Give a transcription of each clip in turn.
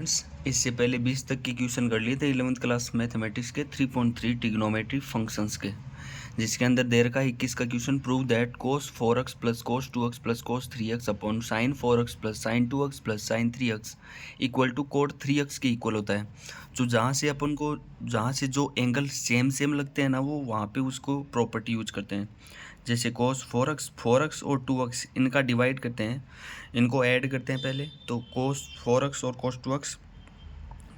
इससे पहले 20 तक के क्वेश्चन कर लिए थे 11th क्लास मैथमेटिक्स के 3.3 ट्रिग्नोमेट्री फंक्शंस के, जिसके अंदर दे रखा है 21 का question. Prove that cos 4x plus cos 2x plus cos 3x upon sin 4x plus sin 2x plus sin 3x equal to cot 3x के इक्वल होता है। तो जहाँ से जो एंगल सेम लगते हैं ना, वो वहाँ पे उसको प्रॉपर्टी यूज करते हैं। जैसे cos 4x और 2x इनका डिवाइड करते हैं, इनको ऐड करते हैं पहले। तो cos 4x और cos 2x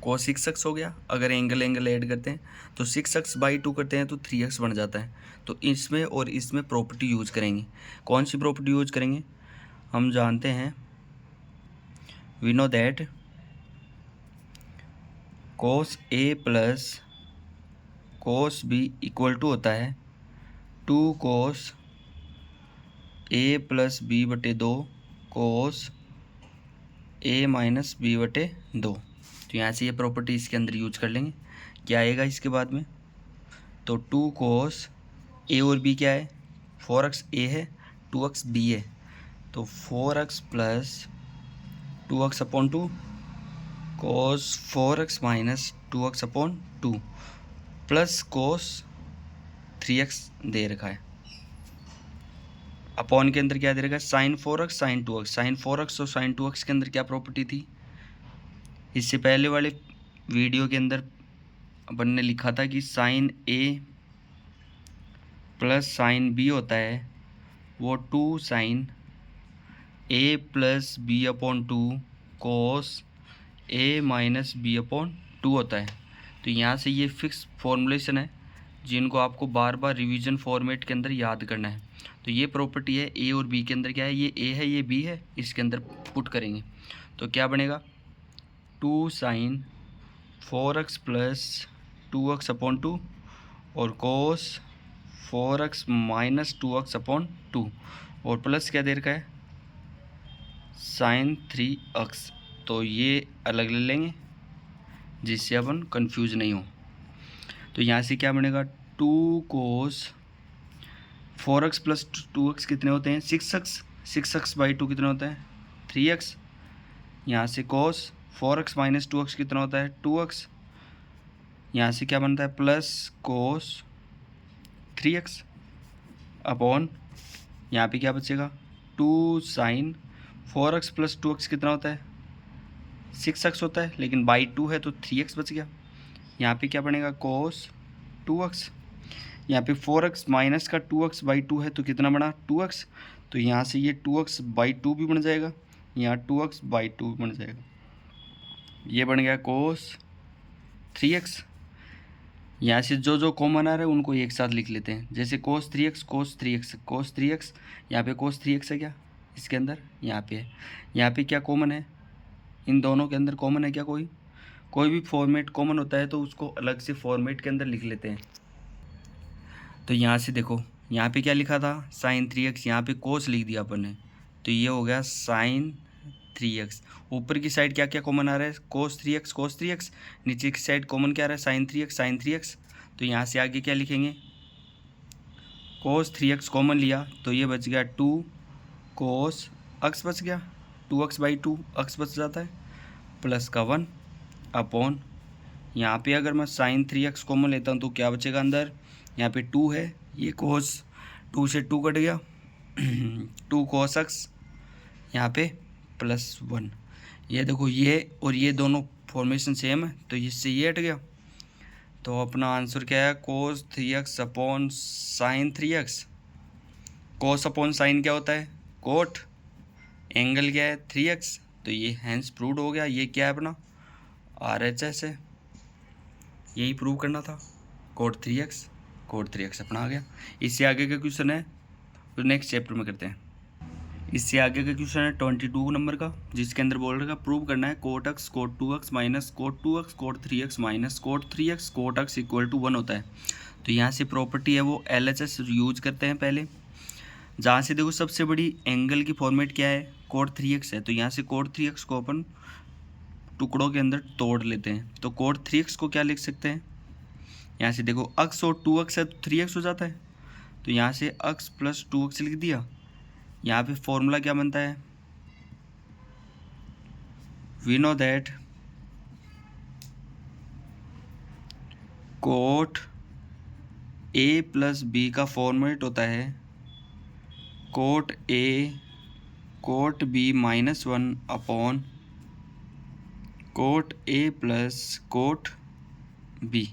cos 6x हो गया। अगर एंगल ऐड करते हैं तो 6x/2 करते हैं तो 3x बन जाता है। तो इसमें और इसमें प्रॉपर्टी यूज करेंगे। कौन सी प्रॉपर्टी यूज करेंगे? हम जानते हैं, we know that cos A plus cos B equal to होता है 2 cos A प्लस B बटे 2 cos A माइनस B बटे 2। तो यहाँ से ये प्रॉपर्टी इसके अंदर यूज कर लेंगे। क्या आएगा इसके बाद में? तो 2 cos A और B क्या है? 4x A है, 2x B है। तो 4x plus 2x upon 2 cos 4x minus 2x upon 2 plus cos 3x दे रखा है। अपॉन के अंदर क्या दे रखा है? sin 4x sin 2x। sin 4x और sin 2x के अंदर क्या प्रॉपर्टी थी? इससे पहले वाले वीडियो के अंदर अपन ने लिखा था कि sin A plus sin B होता है वो 2 sin A plus B upon 2 cos A minus B upon 2 होता है। तो यहाँ से ये फिक्स फॉर्मूलेशन है जिनको आपको बार बार रिवीजन फॉर्मेट के अंदर याद करना है। तो ये प्रॉपर्टी है A और B के अंदर क्या है? ये A है, ये B है, इसके अंदर पुट करेंगे तो क्या बनेगा? 2 sin 4x plus 2x upon 2 और cos 4x minus 2x upon 2 और प्लस क्या दे रखा है? sin 3x। तो ये अलग ले लेंगे जिससे अपन कंफ्यूज नहीं हो। तो यहाँ से क्या बनेगा? 2 cos 4x प्लस 2x कितने होते हैं? 6x। 6x/2 कितना होता है? 3x। यहाँ से cos 4x माइनस 2x कितना होता है? 2x। यहाँ से क्या बनता है? प्लस cos 3x अपॉन यहाँ पे क्या बचेगा? 2 sin 4x प्लस 2x कितना होता है? 6x होता है, लेकिन बाई 2 है तो 3x बच गया। यहाँ पे क्या बनेगा? cos 2x। यहाँ पे 4x माइनस का 2x/2 है तो कितना बना? 2x। तो यहाँ से ये 2x/2 भी बन जाएगा, यहाँ 2x/2 भी बन जाएगा। ये बन गया cos 3x। यहाँ से जो जो कॉमन आ रहा है उनको एक साथ लिख लेते हैं। जैसे cos 3x यहाँ पे cos 3x है क्या इसके अंदर? यहाँ पे है। यहाँ पे क्या कॉमन है? इन दोनों के अंदर कॉमन है क्या? कोई भी फॉर्मेट कॉमन होता है तो उसको अलग से फॉर्मेट के अंदर लिख लेते हैं। तो यहाँ से देखो, यहाँ पे क्या लिखा था? sin 3x, यहाँ पे cos लिख दिया अपन ने, तो ये हो गया sin 3x। ऊपर की साइड क्या क्या कॉमन आ रहा है? cos 3x। नीचे की साइड कॉमन क्या आ रहा है? sin 3x। तो यहाँ से आगे क्या लिखेंगे? cos 3x कॉमन लिया तो ये बच गया 2 cos x बच गया, 2x/2 x बच जाता है, प्लस का 1 अपॉन यहाँ पे अगर मैं sin 3x कॉमन लेता हूँ तो क्या बचेगा अंदर? यहाँ पे 2 है, ये cos 2 से 2 कट गया 2 cos x यहाँ पे प्लस 1। ये देखो, ये और ये दोनों फॉर्मेशन सेम है तो इससे ये हट गया। तो अपना आंसर क्या है? cos 3x upon sin 3x। cos upon sin क्या होता है? cot। एंगल क्या है? 3x। तो ये हैंस प्रूव्ड हो गया। ये क्या है अपना? RHS है, यही प्रूव करना था। cot 3x अपना आ गया। इससे आगे का क्वेश्चन है तो नेक्स्ट चैप्टर में करते हैं। इससे आगे का क्वेश्चन है 22 नंबर का, जिसके अंदर बोल रहा है प्रूव करना है cot x cot 2x minus cot 2x cot 3x minus cot 3x cot x equal to 1 होता है। तो यहाँ से प्रॉपर्टी है वो LHS यूज करते हैं पहले। जहाँ से देखो सबसे बड़ी एंगल की फॉर्मेट क्या है? cot 3x है। तो यहाँ से cot 3x को अपन टुकड़ों के अंदर तोड़ लेते हैं। तो cot 3x को क्या लिख सकते हैं? यहाँ से देखो x और 2x है तो 3x हो जाता है, तो यहाँ से x प्लस 2x लिख दिया। यहाँ पे फॉर्मूला क्या बनता है? We know that cot A plus B का फॉर्मेट होता है cot A cot B -1 upon cot A plus cot B.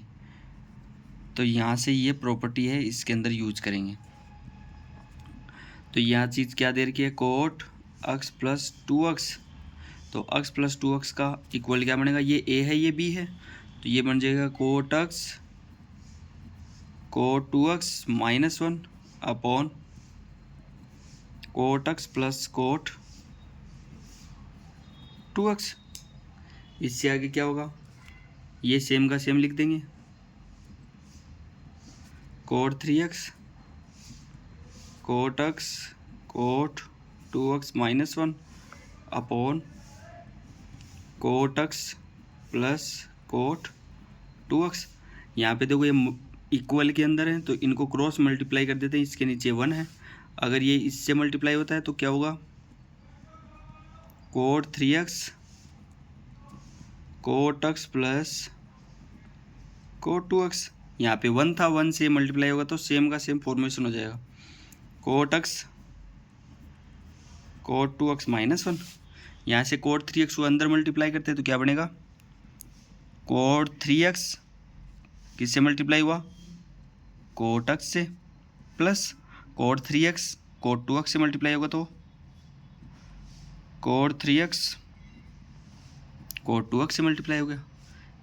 तो यहाँ से ये प्रॉपर्टी है, इसके अंदर यूज करेंगे। तो यहाँ चीज़ क्या दे रखी है, कोट x प्लस 2x। तो x प्लस 2x का इक्वल क्या बनेगा, ये a है ये b है, तो ये बन जाएगा cot x cot 2x -1 upon cot x plus cot 2x। इससे आगे क्या होगा, ये सेम का सेम लिख देंगे, cot 3x cot x cot 2x -1 upon cot x plus cot 2x। यहाँ पे देखो ये इक्वल के अंदर है तो इनको क्रॉस मल्टीप्लाई कर देते हैं, इसके नीचे 1 है, अगर ये इससे मल्टीप्लाई होता है तो क्या होगा, cot 3x cot x plus cot 2x। यहाँ पे 1 था, 1 से मल्टीप्लाई होगा तो सेम का सेम फॉर्मेशन हो जाएगा, कोट x कोट 2x -1। यहाँ से कोट 3x को अंदर मल्टीप्लाई करते हैं तो क्या बनेगा, कोट 3x किससे मल्टीप्लाई हुआ, कोट x से, plus cot 3x cot 2x से मल्टीप्लाई होगा तो कोट 3x कोट 2x से मल्टीप्लाई हो गया।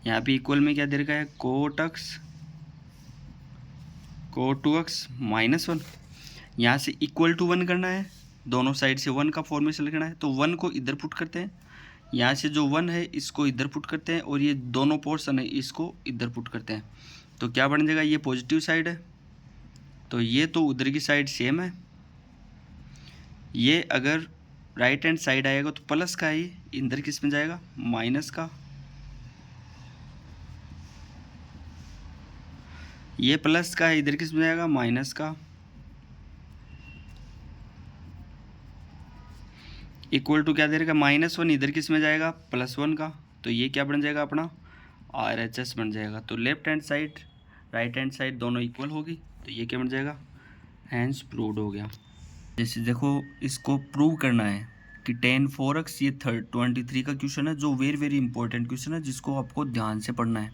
यहाँ पे इक्वल में क्या दे रखा है, कोट x कोट 2x -1। यहाँ से इक्वल टू 1 करना है, दोनों साइड से 1 का फॉर्मेशन लिखना है, तो 1 को इधर पुट करते हैं, यहाँ से जो 1 है इसको इधर पुट करते हैं और ये दोनों पोर्शन है इसको इधर पुट करते हैं, तो क्या बन जाएगा, ये पॉजिटिव साइड है तो ये तो उधर की साइड सेम है, ये अगर राइट हैंड साइड आएगा तो प्लस का है, ये इधर किस में जाएगा, माइनस का, ये प्लस का है इधर किस में जाएगा, माइनस का, इक्वल टू क्या दे रहेगा, -1 इधर किस में जाएगा, +1 का, तो ये क्या बन जाएगा अपना RHS बन जाएगा। तो left hand side right hand side दोनों इक्वल होगी, तो ये क्या बन जाएगा, हैंस प्रूव्ड हो गया। जैसे देखो इसको प्रूव करना है कि tan 4x, ये 23 का क्वेश्चन है जो वेरी इंपॉर्टेंट क्वेश्चन है जिसको आपको ध्यान से पढ़ना है।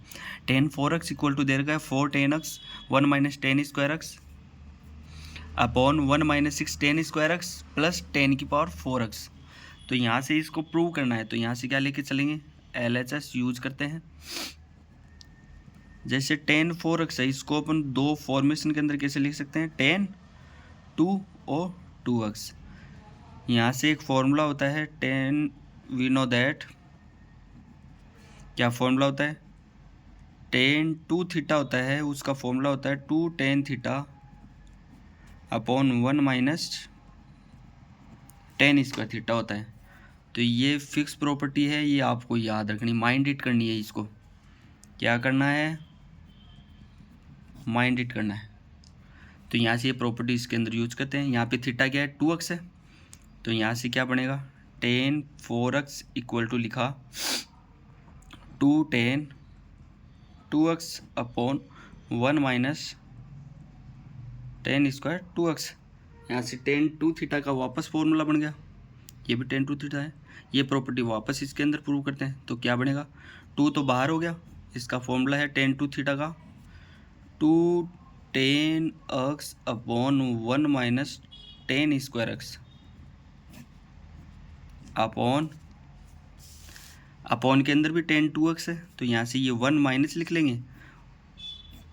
tan 4x इक्वल टू दे रखा है 4 tan x 1 - tan square x upon 1 - 6 tan square x plus 10 की पावर 4x। तो यहाँ से इसको प्रूव करना है, तो यहाँ से क्या लेके चलेंगे, LHS यूज करते हैं। जैसे tan 4x है, इसको अपन दो फॉर्मेशन के अंदर कैसे लिख सकते हैं, tan 2 और 2x। यहाँ से एक फॉर्मूला होता है tan, वी नो दैट, क्या फॉर्मूला होता है, tan 2 थीटा होता है, उसका फॉर्मूला होता है 2 tan theta upon 1 - tan square theta होता है। तो ये फिक्स प्रॉपर्टी है, ये आपको याद रखनी, माइंड इट करनी है, इसको क्या करना है, माइंड इट करना है। तो यहाँ से ये प्रॉपर्टी इसके अंदर यूज करते हैं। यहाँ पे थीटा क्या है, 2x है, तो यहाँ से क्या बनेगा, tan 4x इक्वल टू लिखा 2 tan 2x upon 1 - tan square 2x। यहाँ से tan 2 थीटा का वापस फॉर्मूला बन गया, ये भी tan 2 थीटा है, ये प्रॉपर्टी वापस इसके अंदर प्रूव करते हैं। तो क्या बनेगा, 2 तो बाहर हो गया, इसका फॉर्मूला है tan 2 थीटा का 2 tan x upon 1 - tan square x upon के अंदर भी tan 2x है, तो यहाँ से ये 1 माइनस लिख लेंगे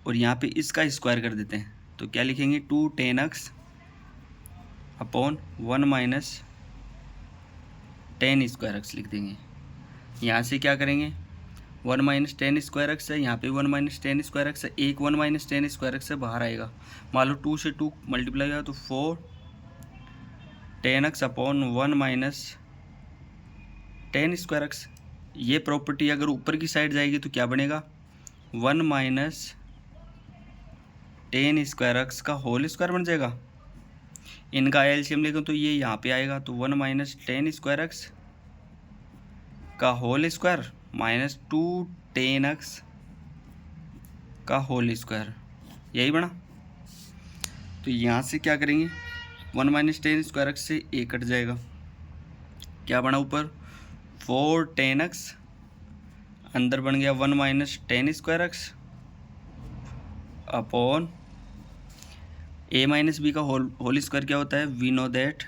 और यहाँ पे इसका स्क्वायर कर देते हैं, तो क्या लिखेंगे, 2 tan x upon 1 - tan square x लिख देंगे। यहाँ से क्या करेंगे, 1 - tan स्क्वायर x है, यहाँ पे 1 - tan स्क्वायर x है, एक 1 - tan स्क्वायर x से बाहर आएगा, मान लो 2 से 2 मल्टीप्लाई हुआ तो 4 tan x upon 1 - tan square x। ये प्रॉपर्टी अगर ऊपर की साइड जाएगी तो क्या बनेगा, 1 - tan स्क्वायर x का होल स्क्वायर बन जाएगा। इनका एलसीएम लेंगे तो ये यहाँ पे आएगा, तो 1 - tan स्क्वायर x का होल स्क्वायर -2 tan x का होल स्क्वायर, यही बना। तो यहाँ से क्या करेंगे, 1 माइनस टेन स्क्वायर एक्स से ए कट जाएगा, क्या बना ऊपर 4 टेन एक्स, अंदर बन गया 1 minus ten square x upon a minus B का होल स्क्वायर क्या होता है, वी नो दैट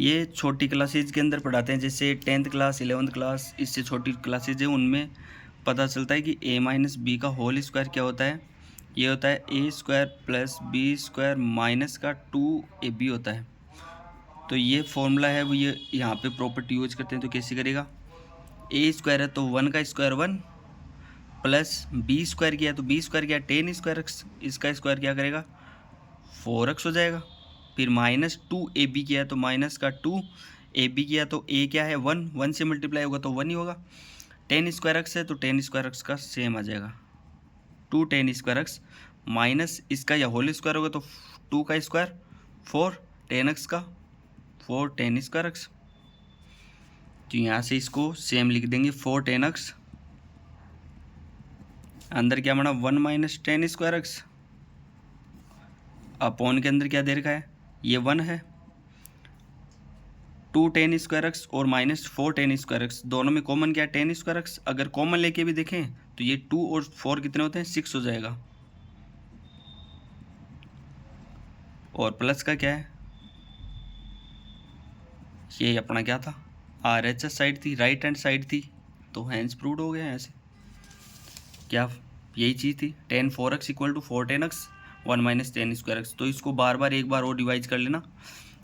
ये छोटी क्लासेज के अंदर पढ़ाते हैं, जैसे 10th क्लास 11th क्लास, इससे छोटी क्लासेज है उनमें पता चलता है कि ए माइनस बी का होल स्क्वायर क्या होता है, ये होता है a square plus B square minus का 2ab होता है। तो ये फॉर्मूला है वो, ये यहाँ पे प्रॉपर्टी यूज करते हैं। तो कैसे करेगा, ए स्क्वायर है तो 1 का स्क्वायर 1 प्लस बी स्क्वायर किया तो बी स्क्वायर किया 10 स्क्वायर एक्स, इसका स्क्वायर क्या करेगा 4x हो जाएगा। फिर माइनस 2ab किया तो माइनस का 2ab किया तो a क्या है 1 से मल्टीप्लाई होगा तो 1 ही होगा। 10 स्क्वायर एक्स है तो 10 स्क्वायर एक्स का सेम आ जाएगा 2 10 स्क्वायर एक्स माइनस इसका या होल स्क्वायर होगा तो 2 का स्क्वायर 4 10x का 4 10 स्क्वायर एक्स। तो यहाँ से इसको सेम लिख देंगे 4 10x, अंदर क्या बना 1 माइनस 10 स्क्वायर एक्स अपॉन के अंदर क्या दे रखा है, ये 1 है, 2 10 स्क्वायर एक्स और माइनस 4 10 स्क्वायर एक्स, दोनों में कॉमन क्या है 10 स्क्वायर एक्स। अगर कॉमन लेके भी देखें तो ये 2 और 4 कितने होते हैं 6 हो जाएगा। और प्लस का क्या है, ये अपना क्या था RHS साइड थी, राइट हैंड साइड थी, तो हैंस प्रूव्ड हो गया ऐसे। क्या यही चीज़ थी 10 4x equal to 4 10x 1 minus 10 square x. तो इसको बार बार एक बार और रिवाइज कर लेना।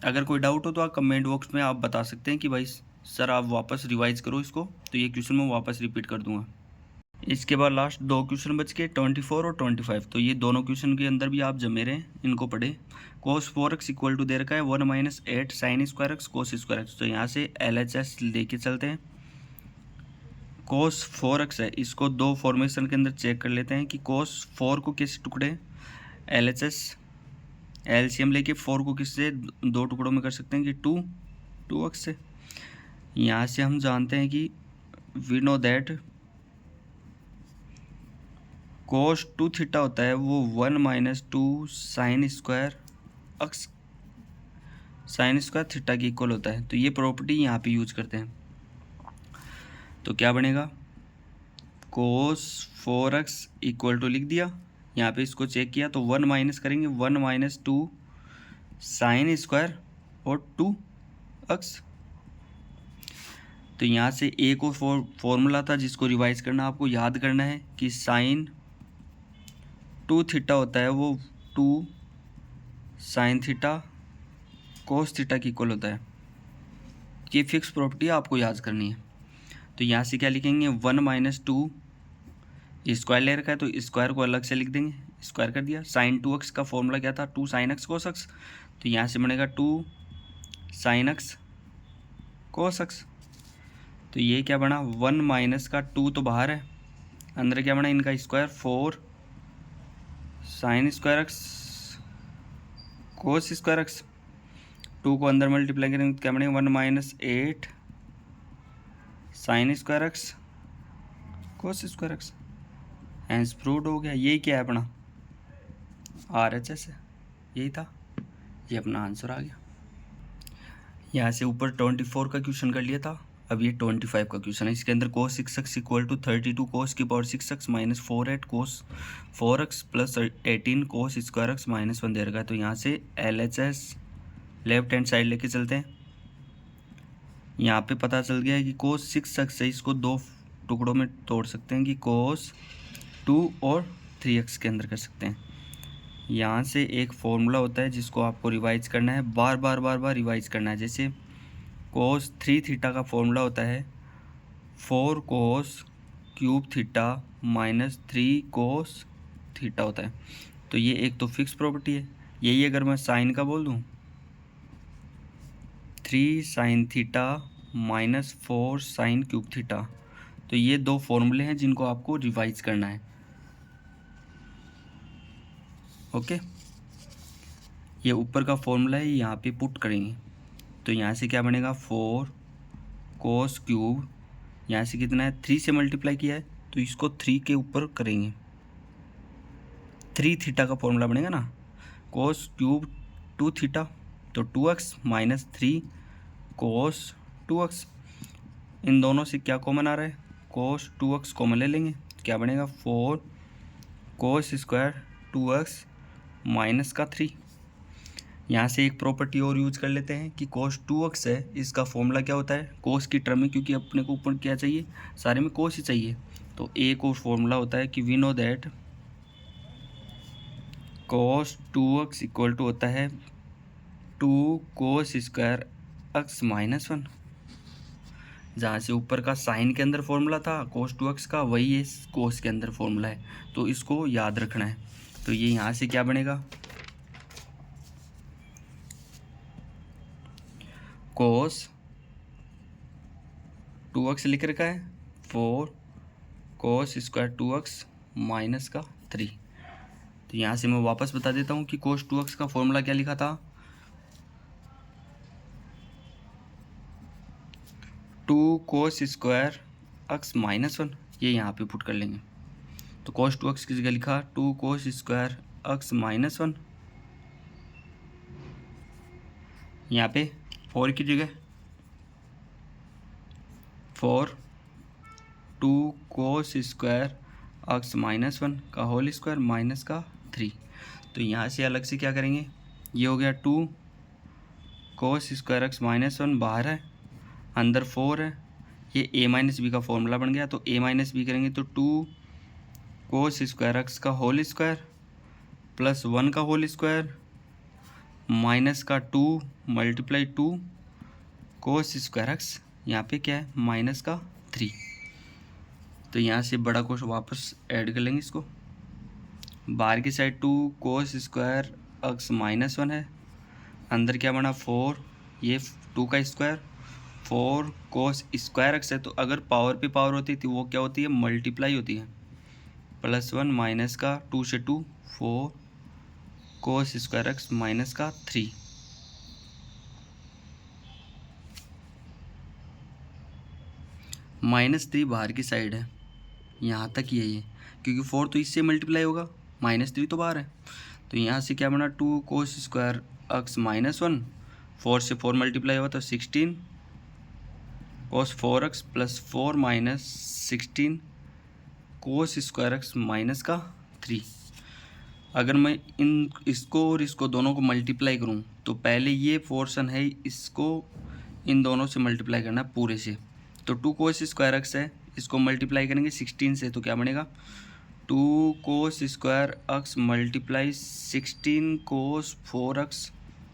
अगर कोई डाउट हो तो आप कमेंट बॉक्स में आप बता सकते हैं कि भाई सर आप वापस रिवाइज करो इसको, तो ये क्वेश्चन मैं वापस रिपीट कर दूंगा। इसके बाद लास्ट 2 क्वेश्चन बच के 24 और 25। तो ये दोनों क्वेश्चन के अंदर भी आप जमे रहे, इनको पढ़े। cos 4x इक्वल टू दे रखा है 1 minus 8 sine square x cos square x. तो यहाँ से LHS लेके चलते हैं। cos 4x है, इसको दो फॉर्मेशन के अंदर चेक कर लेते हैं कि cos 4 को किस टुकड़े LHS LCM लेके 4 को किससे दो टुकड़ों में कर सकते हैं कि 2x से। यहाँ से हम जानते हैं कि we know that cos 2 theta होता है वो 1 minus 2 sine square x sine square theta की इक्वल होता है। तो ये प्रॉपर्टी यहाँ पे यूज करते हैं। तो क्या बनेगा cos 4x इक्वल टू लिख दिया, यहाँ पे इसको चेक किया तो 1 माइनस करेंगे 1 माइनस 2 साइन स्क्वायर और 2x। तो यहाँ से एक और फॉर्मूला था जिसको रिवाइज करना, आपको याद करना है कि साइन 2 थीटा होता है वो 2 साइन थीटा कोस थीटा की इक्वल होता है। ये फिक्स प्रॉपर्टी आपको याद करनी है। तो यहाँ से क्या लिखेंगे 1 माइनस 2 स्क्वायर ले रखा है तो स्क्वायर को अलग से लिख देंगे, स्क्वायर कर दिया। साइन 2x का फॉर्मूला क्या था 2 साइन एक्स कोस एक्स, तो यहाँ से बनेगा 2 साइन एक्स कोस एक्स। तो ये क्या बना 1 माइनस का 2 तो बाहर है, अंदर क्या बना इनका square 4 sine square x cos square x. 2 को अंदर मल्टीप्लाई करेंगे तो क्या बनेगा 1 minus 8 sine square x cos square x. Hence proved हो गया। ये क्या है अपना RHS है, यही था, ये अपना आंसर आ गया। यहाँ से ऊपर 24 का क्वेश्चन कर लिया था, अब ये 25 का क्वेश्चन है। इसके अंदर cos 6x equal to 32 cos की power 6x minus 4 cos 4x plus 18 cos square x minus 1 दे रखा है। तो यहाँ से LHS लेफ्ट हैंड साइड लेके चलते हैं। यहाँ पे पता चल गया है कि cos 6x है, इसको दो टुकड़ों में तोड़ सकते हैं कि cos 2 और 3x के अंदर कर सकते हैं। यहाँ से एक फॉर्मूला होता है जिसको आपको रिवाइज करना है, बार बार रिवाइज करना है। जैसे cos 3 थीटा का फॉर्मूला होता है 4 cos cube theta minus 3 cos theta होता है। तो ये एक तो फिक्स प्रॉपर्टी है। यही अगर मैं साइन का बोल दूँ 3 sine theta minus 4 sine cube theta, तो ये दो फॉर्मूले हैं जिनको आपको रिवाइज करना है। ओके, ये ऊपर का फॉर्मूला है, यहाँ पे पुट करेंगे। तो यहाँ से क्या बनेगा 4 कोस क्यूब, यहाँ से कितना है 3 से मल्टीप्लाई किया है तो इसको 3 के ऊपर करेंगे, 3 थीटा का फॉर्मूला बनेगा ना, कोस क्यूब 2 थीटा तो 2x माइनस 3 कोस 2x। इन दोनों से क्या कॉमन आ रहा है, कोस 2x कॉमन ले लेंगे, क्या बनेगा 4 कोस स्क्वायर 2x माइनस का 3। यहाँ से एक प्रॉपर्टी और यूज कर लेते हैं कि कोस 2x है, इसका फॉर्मूला क्या होता है कोस की टर्म में, क्योंकि अपने को ऊपर क्या चाहिए, सारे में कोस ही चाहिए। तो एक और फॉर्मूला होता है कि we know that cos 2x equal to होता है 2 कोस स्क्वायर x माइनस 1। जहाँ से ऊपर का साइन के अंदर फॉर्मूला था कोस 2x का, वही ये कोस के अंदर फॉर्मूला है, तो इसको याद रखना है। तो ये यहाँ से क्या बनेगा, कोस 2x लिख रखा है 4 कोस स्क्वायर 2x माइनस का 3। तो यहाँ से मैं वापस बता देता हूँ कि कोस 2x का फॉर्मूला क्या लिखा था, 2 कोस स्क्वायर x माइनस 1, ये यहाँ पे पुट कर लेंगे। तो कोस 2x की जगह लिखा 2 कोस स्क्वायर x माइनस 1, यहाँ पे 4 की जगह 4 2 कोस स्क्वायर x माइनस 1 का होल स्क्वायर माइनस का 3। तो यहाँ से अलग से क्या करेंगे, ये हो गया 2 कोस स्क्वायर x माइनस 1 बाहर है, अंदर 4 है, ये a माइनस बी का फॉर्मूला बन गया। तो a माइनस बी करेंगे तो 2 कोस स्क्वायर x का होल स्क्वायर प्लस 1 का होल स्क्वायर माइनस का 2 मल्टीप्लाई 2 कोस स्क्वायर x, यहाँ पे क्या है माइनस का 3। तो यहाँ से बड़ा कोस वापस ऐड कर लेंगे इसको, बाहर की side 2 cos square x minus 1 है, अंदर क्या बना 4, ये 2 का स्क्वायर 4 कोस स्क्वायर x है। तो अगर पावर पे पावर होती थी वो क्या होती है मल्टीप्लाई होती है, प्लस 1 माइनस का 2 से 2 4 कोस स्क्वायर x माइनस का 3। -3 बाहर की साइड है, यहाँ तक ही है ये, क्योंकि 4 तो इससे मल्टीप्लाई होगा, -3 तो बाहर है। तो यहाँ से क्या बना 2 कोस स्क्वायर x माइनस 1, 4 से 4 मल्टीप्लाई हुआ तो 16 कोस 4x plus 4 minus 16 cos square x minus का 3। अगर मैं इसको और इसको दोनों को मल्टीप्लाई करूं तो पहले ये पोर्शन है इसको इन दोनों से मल्टीप्लाई करना पूरे से। तो 2 कोस स्क्वायर x है, इसको मल्टीप्लाई करेंगे 16 से, तो क्या बनेगा 2 कोस स्क्वायर x मल्टीप्लाई 16 कोस 4x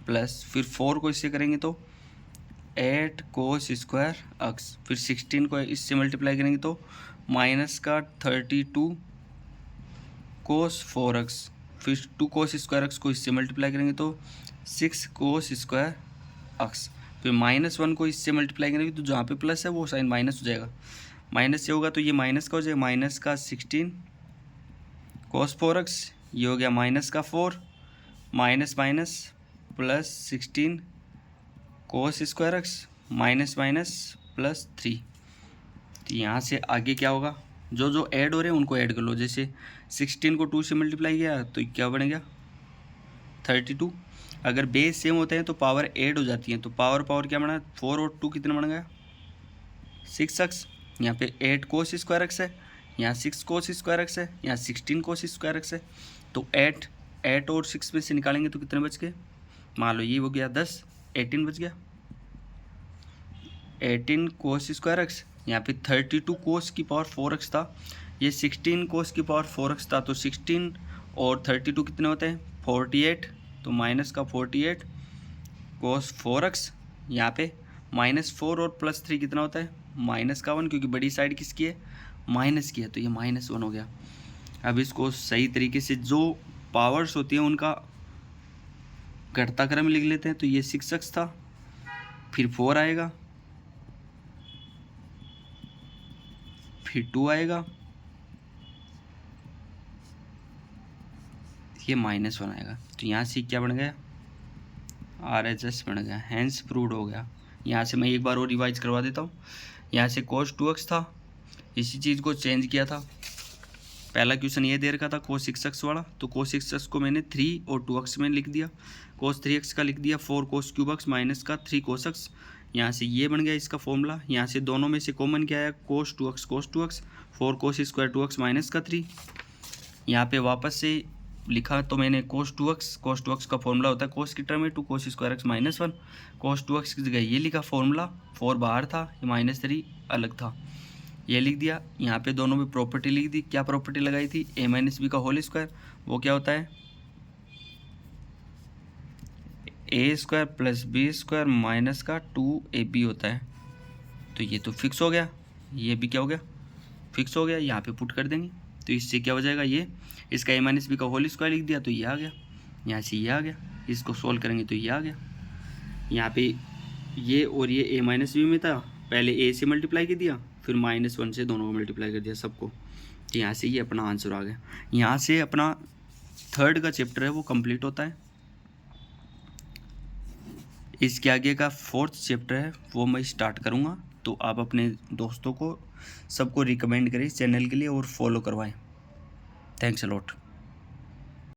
प्लस फिर 4 को इससे करेंगे तो 8 कोस स्क्वायर x, फिर 16 को इससे मल्टीप्लाई करेंगे तो माइनस का 32 कोस 4x, फिर 2 कोस स्क्वायर x को इससे मल्टीप्लाई करेंगे तो 6 कोस स्क्वायर x, फिर -1 को इससे मल्टीप्लाई करेंगे तो जहाँ पे प्लस है वो साइन माइनस हो जाएगा, माइनस से होगा तो ये माइनस का हो जाएगा, माइनस का 16 कोस 4x, ये हो गया माइनस का 4 minus minus plus 16 cos square x minus minus plus 3। तो यहाँ से आगे क्या होगा, जो जो ऐड हो रहे हैं उनको ऐड कर लो। जैसे 16 को 2 से मल्टीप्लाई किया तो क्या बनेगा 32। अगर बेस सेम होते हैं तो पावर ऐड हो जाती है, तो पावर पावर क्या बना 4 और 2 कितना बन गया 6x। यहाँ पे 8 कोस स्क्वायर x है, यहाँ 6 कोस स्क्वायर x है, यहाँ 16 कोस स्क्वायर x है। तो 8 और 6 में से निकालेंगे तो कितने बच गए, मान लो ये हो गया 10, 18 बच गया, 18 कोस स्क्वायर x। यहाँ पे 32 कोस की पावर 4x था, ये 16 कोस की पावर 4x था। तो 16 और 32 कितने होते हैं 48, तो माइनस का 48 कोस 4x। यहाँ पे -4 और +3 कितना होता है -1, क्योंकि बड़ी साइड किसकी है माइनस की है, तो ये -1 हो गया। अब इसको सही तरीके से जो पावर्स होती हैं उनका घटता क्रम लिख लेते हैं। तो ये 6x था, फिर 4 आएगा, फिर 2 आएगा, ये -1 आएगा। तो यहाँ से क्या बन गया RHS बन गया, हैंस प्रूव्ड हो गया यहाँ से मैं एक बार और रिवाइज करवा देता हूँ। यहाँ से cos 2x था, इसी चीज़ को चेंज किया था। पहला क्वेश्चन ये दे रखा था cos 6x वाला, तो cos 6x को मैंने 3 और 2x में लिख दिया, cos 3x का लिख दिया 4 cos क्यूब x माइनस का 3 cos x। यहाँ से ये बन गया इसका फॉर्मूला। यहाँ से दोनों में से कॉमन क्या है, cos 2x 4 cos square 2x minus का 3। यहाँ पे वापस से लिखा तो मैंने cos 2x का फॉर्मूला होता है cos की टर्म में 2 cos square x minus 1। cos 2x की जगह ये लिखा फॉर्मूला, 4 बाहर था, -3 अलग था, ये लिख दिया। यहाँ पे दोनों में प्रॉपर्टी लिख दी। क्या प्रॉपर्टी लगाई थी, a माइनस बी का होल स्क्वायर, वो क्या होता है a square plus B square minus का 2ab होता है। तो ये तो फिक्स हो गया, ये भी क्या हो गया, फिक्स हो गया। यहाँ पे पुट कर देंगे तो इससे क्या हो जाएगा, ये इसका a माइनस बी का होल स्क्वायर लिख दिया तो ये आ गया, यहाँ से ये आ गया, इसको सोल्व करेंगे तो ये आ गया। यहाँ पे ये और ये a माइनस बी में था, पहले a से मल्टीप्लाई कर दिया, फिर -1 से दोनों को मल्टीप्लाई कर दिया सबको, तो यहाँ से ये अपना आंसर आ गया। यहाँ से अपना थर्ड का चैप्टर है वो कंप्लीट होता है। इसके आगे का फोर्थ चैप्टर है वो मैं स्टार्ट करूँगा, तो आप अपने दोस्तों को सबको रिकमेंड करें इस चैनल के लिए और फॉलो करवाएं। Thanks a lot.